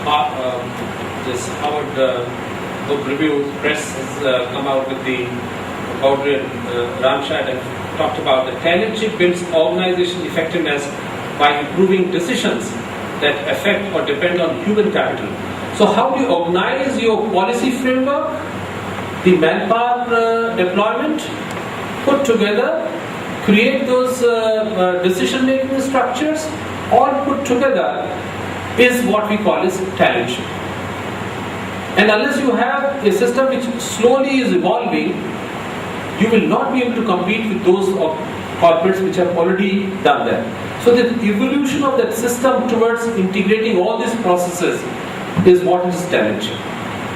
this Howard book review press has come out with the Baudry and Ramshad have talked about the talentship builds organization effectiveness by improving decisions that affect or depend on human capital. So how do you organize your policy framework, the manpower deployment, put together, create those decision-making structures, all put together is what we call as talentship. And unless you have a system which slowly is evolving, you will not be able to compete with those corporates which have already done that. So the evolution of that system towards integrating all these processes is what is talentship.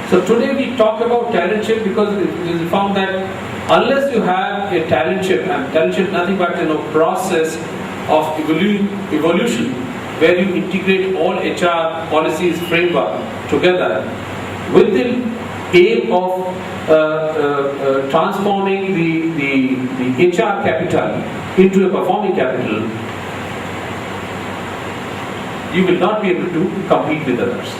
So today we talk about talentship because we found that unless you have a talentship, and talentship nothing but process of evolution where you integrate all HR policies framework together with the aim of transforming the HR capital into a performing capital, you will not be able to compete with others.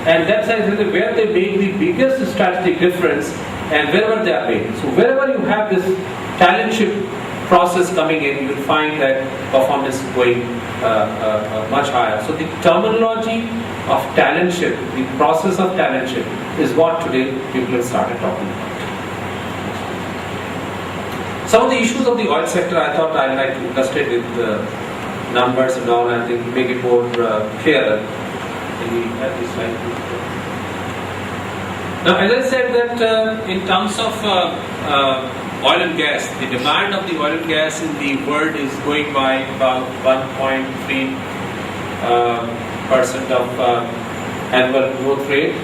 And that's where they make the biggest strategic difference and wherever they are made. So wherever you have this talentship process coming in, you will find that performance going much higher. So the terminology of talentship, the process of talentship is what today people have started talking about. Some of the issues of the oil sector I thought I'd like to illustrate with numbers and all, and I think make it more clearer. Now, as I said that in terms of oil and gas, the demand of the oil and gas in the world is going by about 1.3% of annual growth rate.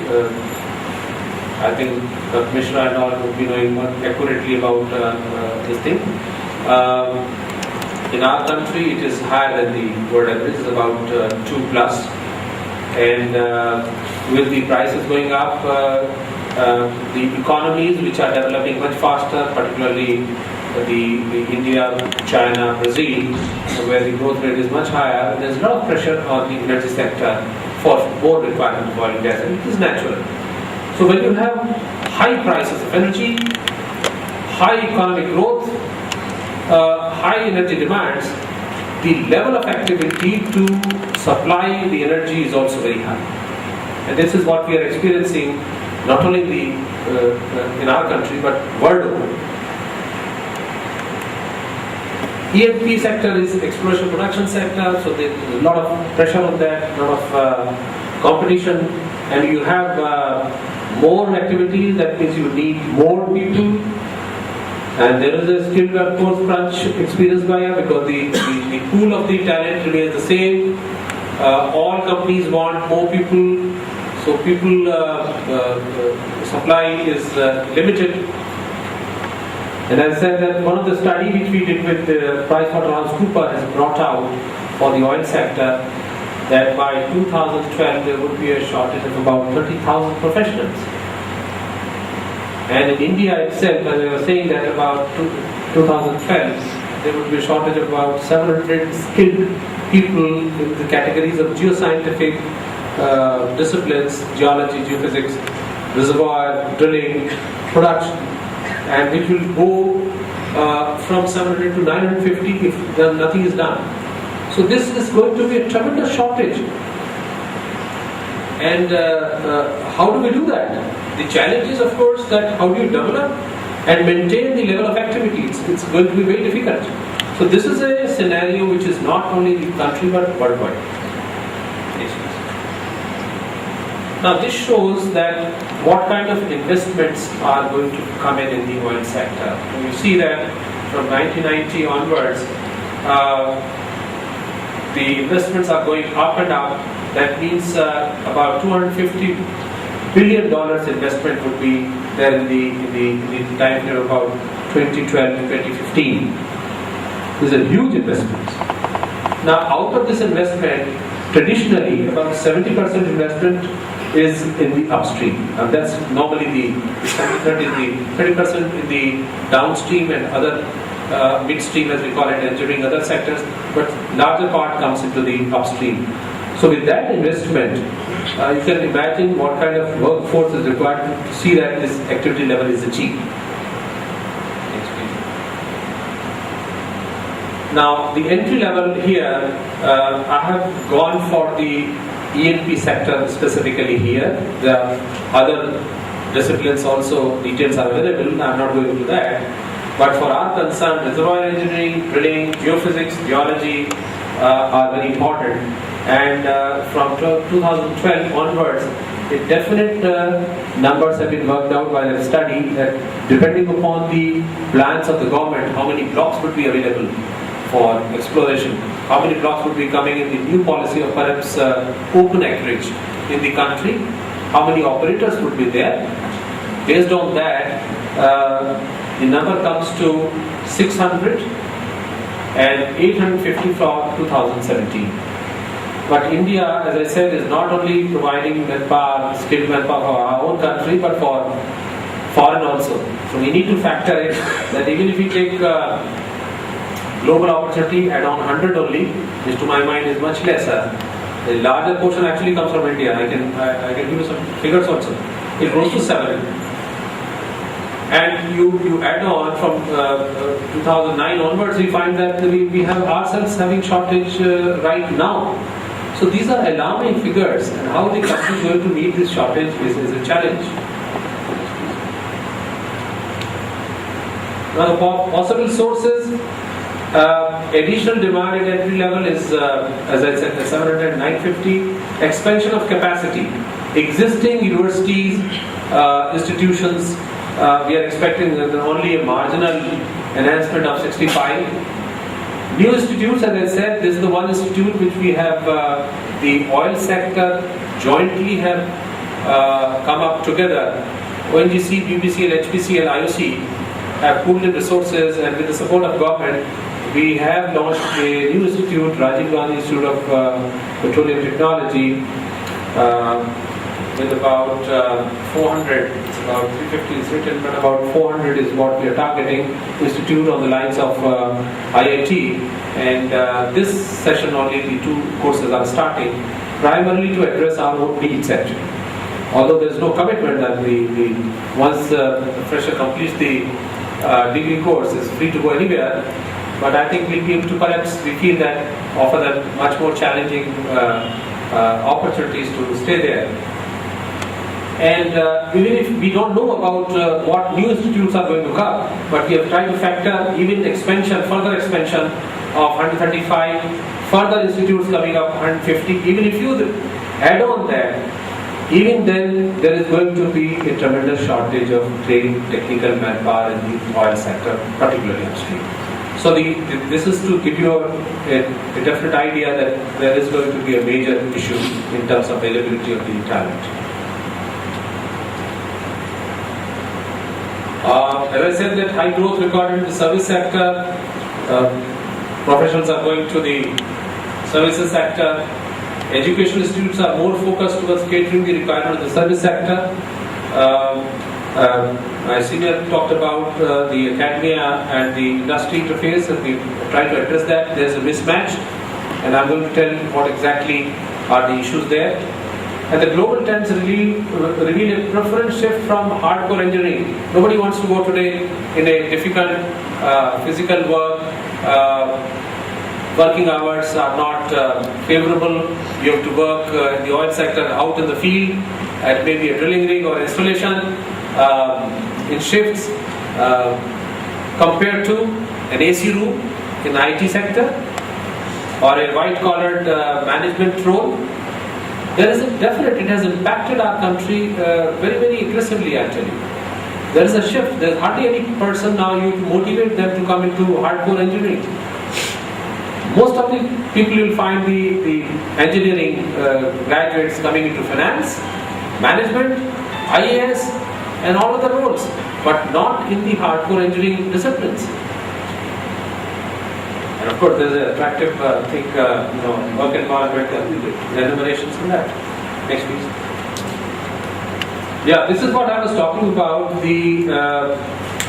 I think the Commissioner and all would be knowing more accurately about this thing. In our country, it is higher than the world average, it's about 2 plus. And with the prices going up, the economies which are developing much faster, particularly the India, China, Brazil, where the growth rate is much higher, there's a lot of pressure on the energy sector for more requirement of oil and gas, and it is natural. So when you have high prices of energy, high economic growth, high energy demands, the level of activity to supply the energy is also very high. And this is what we are experiencing not only in our country but world over. E&P sector is exploration production sector, so there is a lot of pressure on that, a lot of competition, and you have more activities, that means you need more people. And there is a skilled workforce crunch experienced by here because the pool of the talent remains the same. All companies want more people, so people supply is limited. And I said that one of the study which we did with PricewaterhouseCoopers has brought out for the oil sector that by 2012 there would be a shortage of about 30,000 professionals. And in India itself, as I was saying that about 2012, there would be a shortage of about 700 skilled people in the categories of geoscientific disciplines, geology, geophysics, reservoir, drilling, production, and which will go from 700 to 950 if nothing is done. So this is going to be a tremendous shortage. And how do we do that? The challenge is, of course, that how do you develop and maintain the level of activity? It's going to be very difficult. So this is a scenario which is not only in the country but worldwide. Now this shows that what kind of investments are going to come in the oil sector. You see that from 1990 onwards, the investments are going up and up. That means about $250 billion investment would be there in the time period of about 2012 to 2015. These are huge investments. Now, out of this investment, traditionally about 70% investment is in the upstream, and that's normally the 30% in the downstream and other midstream, as we call it, and during other sectors. But larger part comes into the upstream. So with that investment, you can imagine what kind of workforce is required to see that this activity level is achieved. Now the entry level here, I have gone for the E&P sector specifically here. There are other disciplines also, details are available, I am not going into that. But for our concern, reservoir engineering, drilling, geophysics, geology are very important. And from 2012 onwards, the definite numbers have been worked out by the study that depending upon the plans of the government, how many blocks would be available for exploration, how many blocks would be coming in the new policy of perhaps open acreage in the country, how many operators would be there. Based on that, the number comes to 600 and 850 for 2017. But India, as I said, is not only providing manpower, skilled manpower for our own country, but for foreign also. So we need to factor in that even if we take global opportunity add on 100 only, which to my mind is much lesser. The larger portion actually comes from India. I can give you some figures also. It goes to 7. And you add on from 2009 onwards, we find that we have ourselves having shortage right now. So these are alarming figures, and how the country is going to meet this shortage is a challenge. Now the possible sources, additional demand at entry level is, as I said, 700, 950. Expansion of capacity. Existing universities, institutions, we are expecting only a marginal enhancement of 65. New institutes, as I said, this is the one institute which we have, the oil sector jointly have come up together. ONGC, BPCL, HPCL, IOC have pooled in resources, and with the support of government, we have launched a new institute, Rajiv Gandhi Institute of Petroleum Technology, with about 400, it's about 350 is written, but about 400 is what we are targeting, institute on the lines of IIT. And this session only the 2 courses are starting, primarily to address our own needs actually. Although there is no commitment that once the fresher completes the degree course, is free to go anywhere. But I think we'll be able to perhaps, we feel that, offer them much more challenging opportunities to stay there. And even if we don't know about what new institutes are going to come, but we have tried to factor even expansion, further expansion of 135, further institutes coming up 150. Even if you add on that, even then there is going to be a tremendous shortage of trained technical manpower in the oil sector, particularly upstream. So this is to give you a definite idea that there is going to be a major issue in terms of availability of the talent. As I said, that high growth recorded in the service sector, professionals are going to the services sector. Educational institutes are more focused towards catering the requirement of the service sector. My senior talked about the academia and the industry interface, and we tried to address that. There's a mismatch, and I'm going to tell you what exactly are the issues there. And the global trends reveal a preference shift from hardcore engineering. Nobody wants to go today in a difficult physical work. Working hours are not favorable. You have to work in the oil sector out in the field at maybe a drilling rig or installation in shifts compared to an AC room in the IT sector or a white-collared management role. There is a definite, it has impacted our country very, very aggressively actually. There is a shift. There is hardly any person now you motivate them to come into hardcore engineering. Most of the people you will find the engineering graduates coming into finance, management, IAS and all other roles, but not in the hardcore engineering disciplines. And of course, there's an attractive work environment and remunerations for that. Next, please. Yeah, this is what I was talking about. The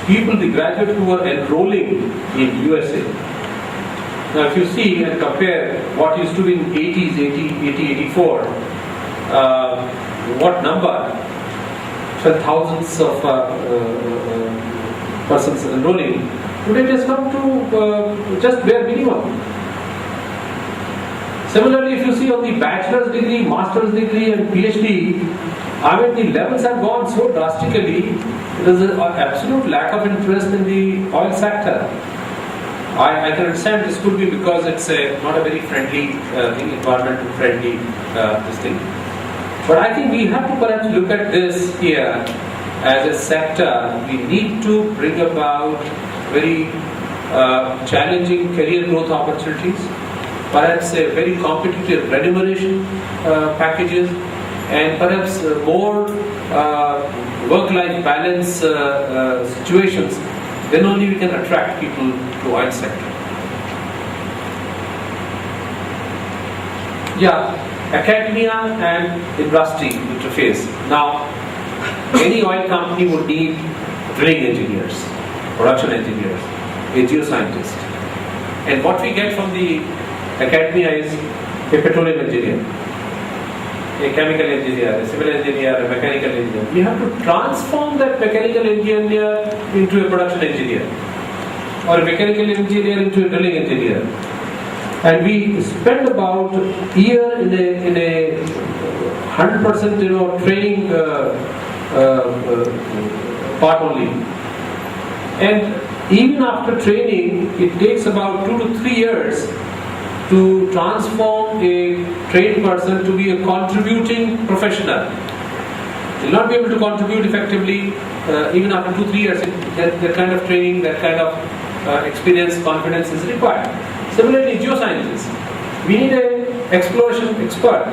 people, the graduates who were enrolling in USA. Now if you see and compare what used to be in 80s, 84, what number, so thousands of persons enrolling, today it has come to just bare minimum. Similarly, if you see on the bachelor's degree, master's degree and PhD, the levels have gone so drastically. There is an absolute lack of interest in the oil sector. I can understand this could be because it's not a very friendly environmental friendly this thing. But I think we have to perhaps look at this here as a sector. We need to bring about very challenging career growth opportunities, perhaps a very competitive remuneration packages, and perhaps more work-life balance situations. Then only we can attract people to oil sector. Yeah, academia and industry interface. Now, any oil company would need drilling engineers, production engineers, a geoscientist. And what we get from the academia is a petroleum engineer, a chemical engineer, a civil engineer, a mechanical engineer. We have to transform that mechanical engineer into a production engineer, or a mechanical engineer into a drilling engineer. And we spend about a year in a 100% training part only. And even after training, it takes about 2 to 3 years to transform a trained person to be a contributing professional. They will not be able to contribute effectively even after 2-3 years. That kind of training, that kind of experience, confidence is required. Similarly, geoscientists. We need an exploration expert.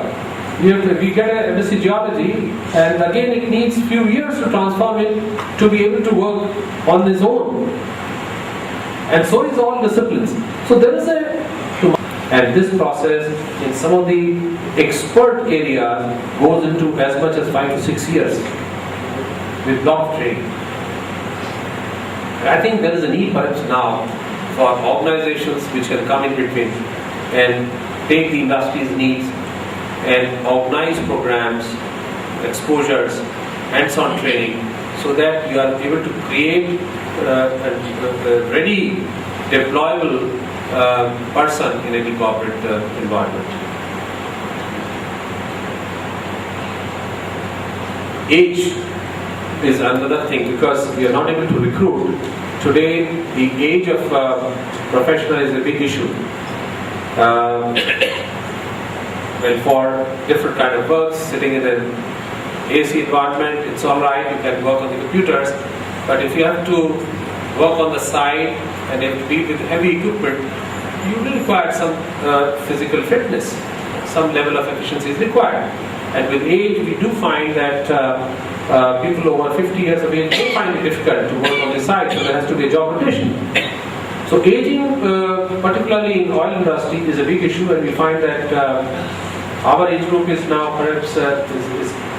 We get a MSc geology, and again it needs few years to transform it to be able to work on his own. And so is all disciplines. So there is and this process in some of the expert areas goes into as much as 5 to 6 years with lot of training. And I think there is a need perhaps now for organizations which can come in between and take the industry's needs and organize programs, exposures, hands-on training, so that you are able to create a ready, deployable person in any corporate environment. Age is another thing, because we are not able to recruit. Today, the age of professional is a big issue. Well, for different kind of works, sitting in an AC environment, it's all right, you can work on the computers. But if you have to work on the side and you have to be with heavy equipment, you will require some physical fitness. Some level of efficiency is required. And with age, we do find that people over 50 years of age will find it difficult to work on the side, so there has to be a job rotation. So aging, particularly in oil industry, is a big issue, and we find that our age group is now perhaps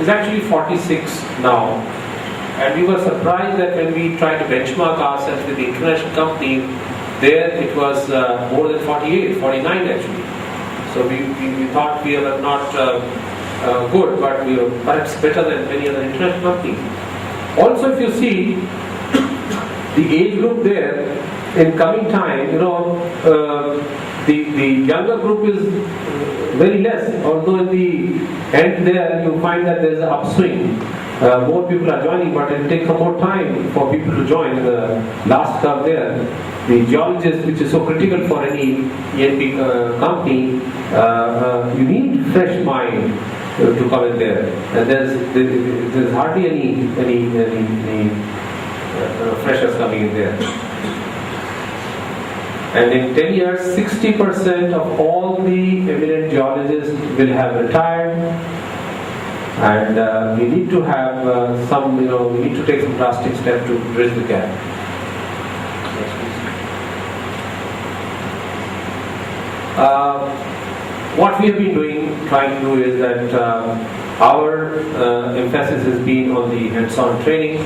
is actually 46 now. And we were surprised that when we tried to benchmark ourselves with the international company, there it was more than 48, 49 actually. So we thought we were not good, but we were perhaps better than many other international companies. Also, if you see the age group there, in coming time, the younger group is very less, although in the end there you find that there is an upswing. More people are joining, but it will take some more time for people to join. The last curve there, the geologist, which is so critical for any E&P company, you need fresh mind to come in there, and there's hardly any freshers coming in there. And in 10 years, 60% of all the eminent geologists will have retired. And we need to have we need to take some drastic steps to bridge the gap. What we have been trying to do is that our emphasis has been on the hands-on training,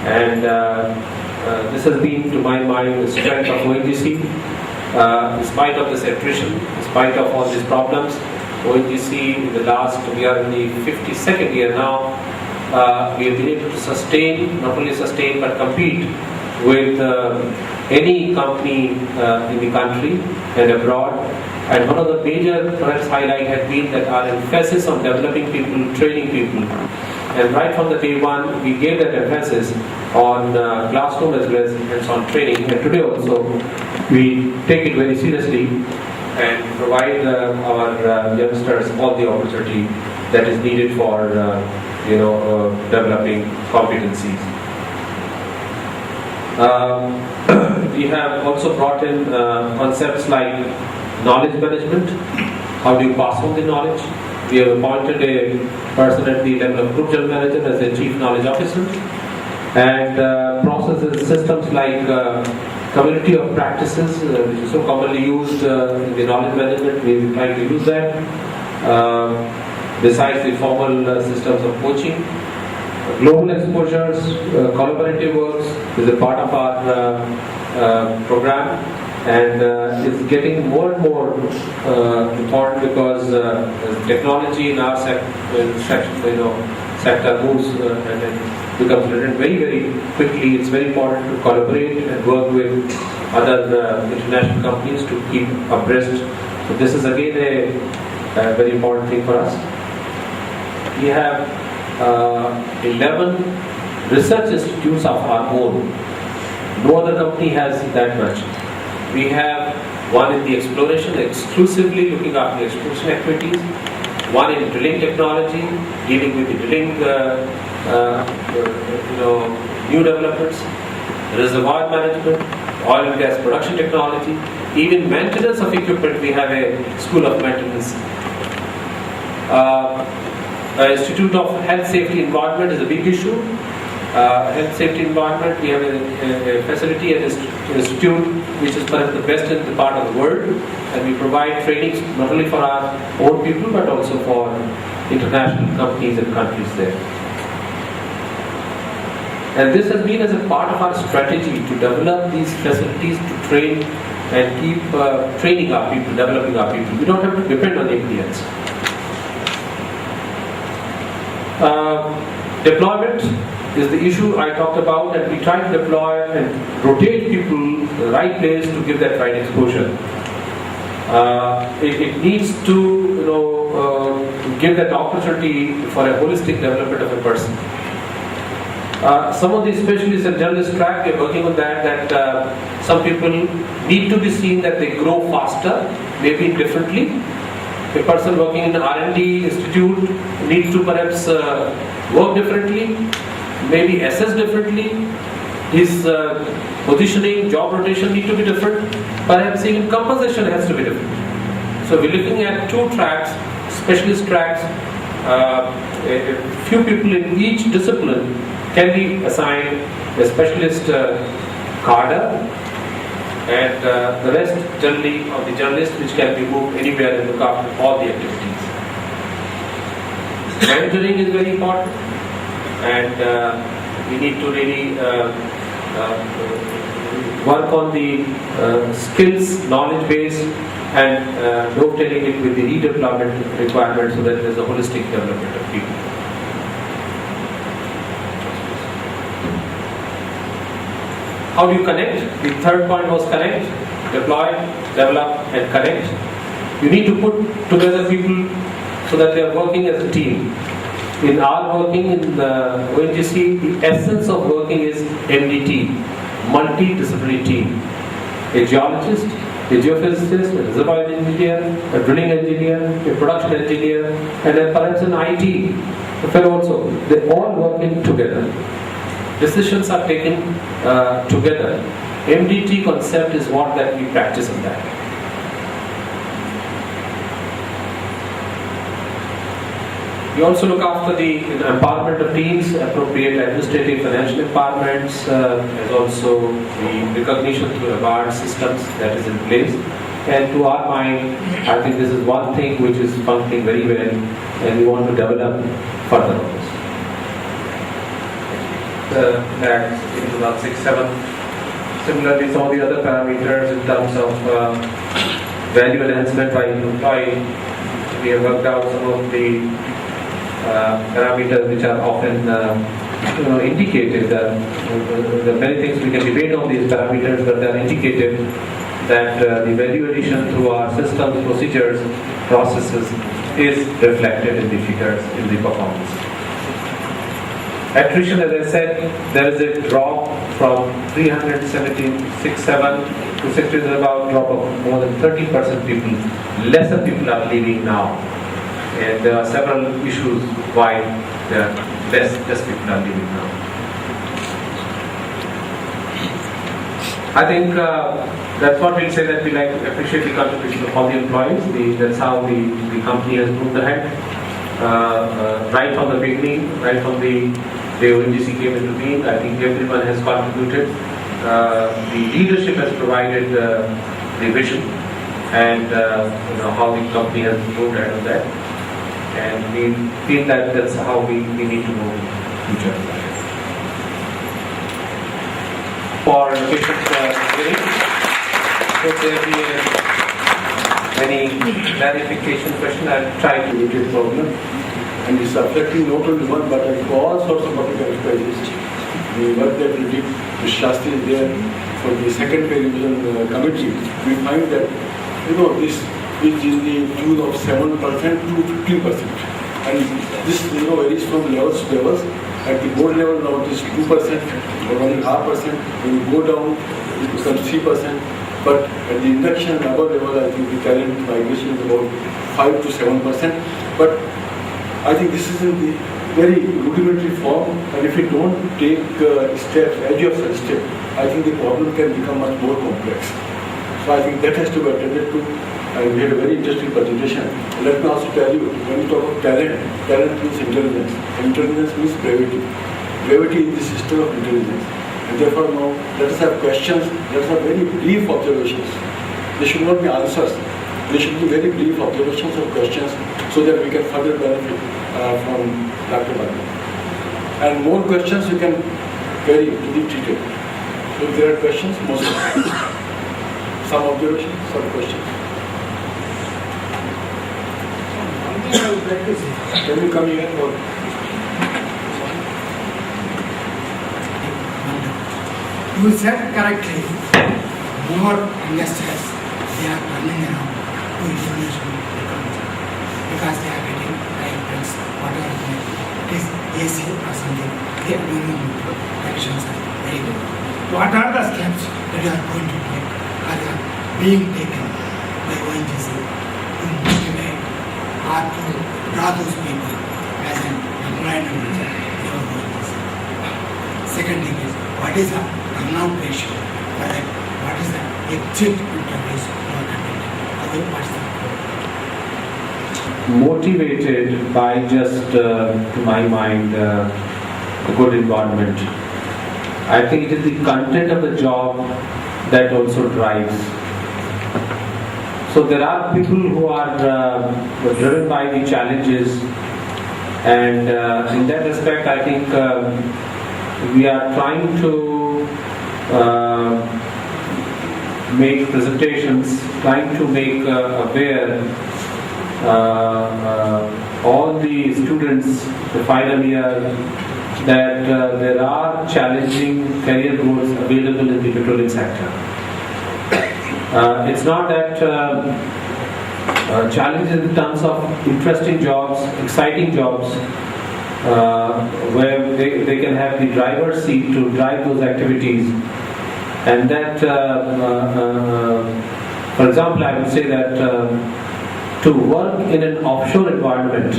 and this has been, to my mind, the strength of ONGC. In spite of this attrition, in spite of all these problems, ONGC in the last, we are in the 52nd year now, we have been able to sustain, not only sustain but compete with any company in the country and abroad. And one of the major perhaps highlight has been that our emphasis on developing people, training people. And right from the day one, we gave that emphasis on classroom as well as hands-on training. And today also, we take it very seriously and provide our youngsters all the opportunity that is needed for developing competencies. We have also brought in concepts like knowledge management. How do you pass on the knowledge? We have appointed a person at the level of group general manager as a chief knowledge officer, and processes, systems like community of practices, which is so commonly used in the knowledge management. We try to use that. Besides the formal systems of coaching, global exposures, collaborative works is a part of our program, and is getting more and more important because technology in our sector moves and becomes relevant very, very quickly. It's very important to collaborate and work with other international companies to keep abreast. So this is again a very important thing for us. We have 11 research institutes of our own. No other company has that much. We have one in the exploration, exclusively looking after exploration activities. One in drilling technology, dealing with the drilling, new developments. Reservoir management, oil and gas production technology, even maintenance of equipment. We have a school of maintenance. Institute of Health, Safety, Environment is a big issue. Health, safety, environment. We have a facility and institute which is perhaps the best in the part of the world, and we provide trainings not only for our own people but also for international companies and countries there. And this has been as a part of our strategy to develop these facilities to train and keep training our people, developing our people. We don't have to depend on anybody else. Deployment is the issue I talked about, and we try to deploy and rotate people to the right place to give that right exposure. It needs to give that opportunity for a holistic development of a person. Some of the specialists and journalist track, we are working on that some people need to be seen that they grow faster, maybe differently. A person working in an R&D institute needs to perhaps work differently, maybe assess differently. His positioning, job rotation need to be different. Perhaps even compensation has to be different. So we're looking at two tracks, specialist tracks. A few people in each discipline can be assigned a specialist cadre, and the rest generally of the journalists which can be moved anywhere and look after all the activities. Mentoring is very important, and we need to really work on the skills, knowledge base, and dovetailing it with the redeployment requirements so that there is a holistic development of people. How do you connect? The third point was connect, deploy, develop, and connect. You need to put together people so that they are working as a team. In our working in the ONGC, the essence of working is MDT, multidisciplinary team. A geologist, a geophysicist, a reservoir engineer, a drilling engineer, a production engineer, and then perhaps an IT fellow also. They all working together. Decisions are taken together. MDT concept is what that we practice in that. We also look after the empowerment of teams, appropriate administrative financial empowerments, as also the recognition through award systems that is in place. And to our mind, I think this is one thing which is functioning very well, and we want to develop further on this. Back in 2006-07, Similarly, some of the other parameters in terms of value enhancement by employee, we have worked out some of the parameters which are often indicated. There are many things we can debate on these parameters, but they are indicated that the value addition through our systems, procedures, processes is reflected in the figures, in the performance. Attrition, as I said, there is a drop from 376.7 to 60, is about drop of more than 30% people. Lesser people are leaving now. And there are several issues why there are less people are leaving now. I think that's what we'll say, that we like to appreciate the contribution of all the employees. That's how the company has moved ahead. Right from the beginning, right from the ONGC came into being, I think everyone has contributed. The leadership has provided the vision and how the company has moved ahead of that. And we feel that that's how we need to move in the future. For patients would there be any clarification question? I'll try to it is problem, and it's affecting not only one but all sorts of public enterprises. The work that we did, the Shastri is there for the second pay revision committee. We find that this is in the tune of 7% to 15%, and this varies from levels to levels. At the board level now it is 2% or 1.5%. When you go down, it becomes 3%. But at the induction and above level, I think the talent migration is about 5 to 7%. But I think this is in the very rudimentary form, and if we don't take steps, edge of such step, I think the problem can become much more complex. So I think that has to be attended to. And we had a very interesting presentation. Let me also tell you, when you talk of talent, talent means intelligence. Intelligence means gravity. Gravity is the system of intelligence. And therefore now, let us have questions, let us have very brief observations. They should not be answers. They should be very brief observations or questions so that we can further benefit from Dr. Balyan. And more questions you can carry to the treated. So if there are questions, most of them. Some observations, some questions. Can you come here or? You said correctly, more investors, they are turning around to international economy because they are getting guidance, whatever it is AC or something, they are doing actions are very good. What are the steps that you are going to take or are being taken by ONGC to motivate or to draw those people as an employment manager for ONGC? Second thing is, what is the turnout ratio? What is the exit interviews you are conducting? What's the motivated by just, to my mind, a good environment. I think it is the content of the job that also drives. So there are people who are driven by the challenges, and in that respect, I think we are trying to make presentations, trying to make aware all the students, the final year, that there are challenging career goals available in the petroleum sector. It's not that challenges in terms of interesting jobs, exciting jobs, where they can have the driver's seat to drive those activities, and that, for example, I would say that to work in an offshore environment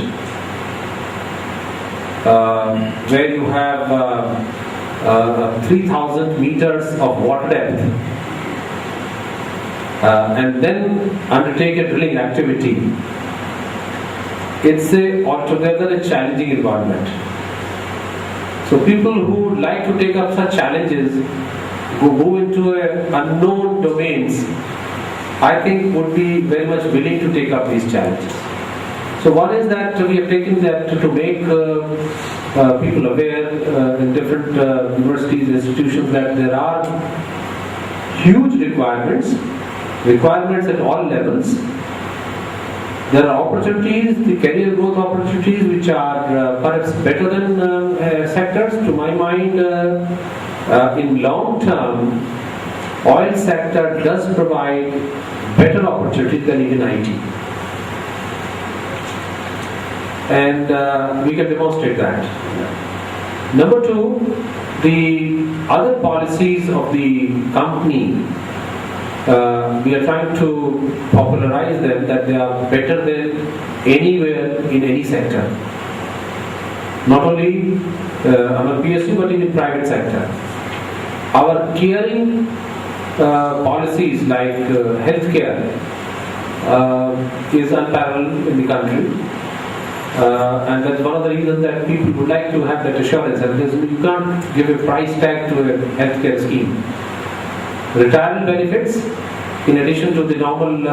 where you have 3,000 meters of water depth and then undertake a drilling activity, it's altogether a challenging environment. So people who like to take up such challenges, who move into unknown domains, I think would be very much willing to take up these challenges. So one is that we have taken that to make people aware in different universities, institutions, that there are huge requirements at all levels. There are opportunities, the career growth opportunities, which are perhaps better than sectors. To my mind, in long term, oil sector does provide better opportunities than even IT. And we can demonstrate that. Number two, the other policies of the company, we are trying to popularize them, that they are better than anywhere in any sector. Not only among PSU, but in the private sector. Our caring policies like healthcare is unparalleled in the country. And that's one of the reasons that people would like to have that assurance. And you can't give a price tag to a healthcare scheme. Retirement benefits, in addition to the normal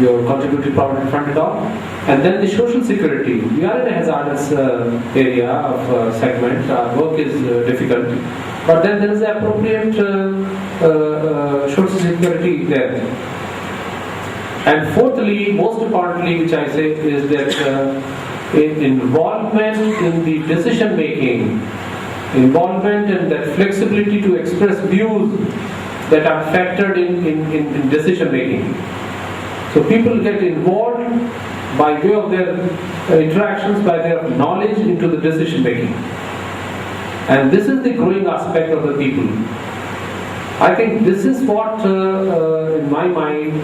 your contributory provident fund and all, and then the social security. We are in a hazardous area of segment. Our work is difficult, but then there is the appropriate social security there. And fourthly, most importantly, which I say, is that involvement in the decision making, involvement and that flexibility to express views that are factored in decision making. So people get involved by way of their interactions, by their knowledge into the decision making. And this is the growing aspect of the people. I think this is what, in my mind,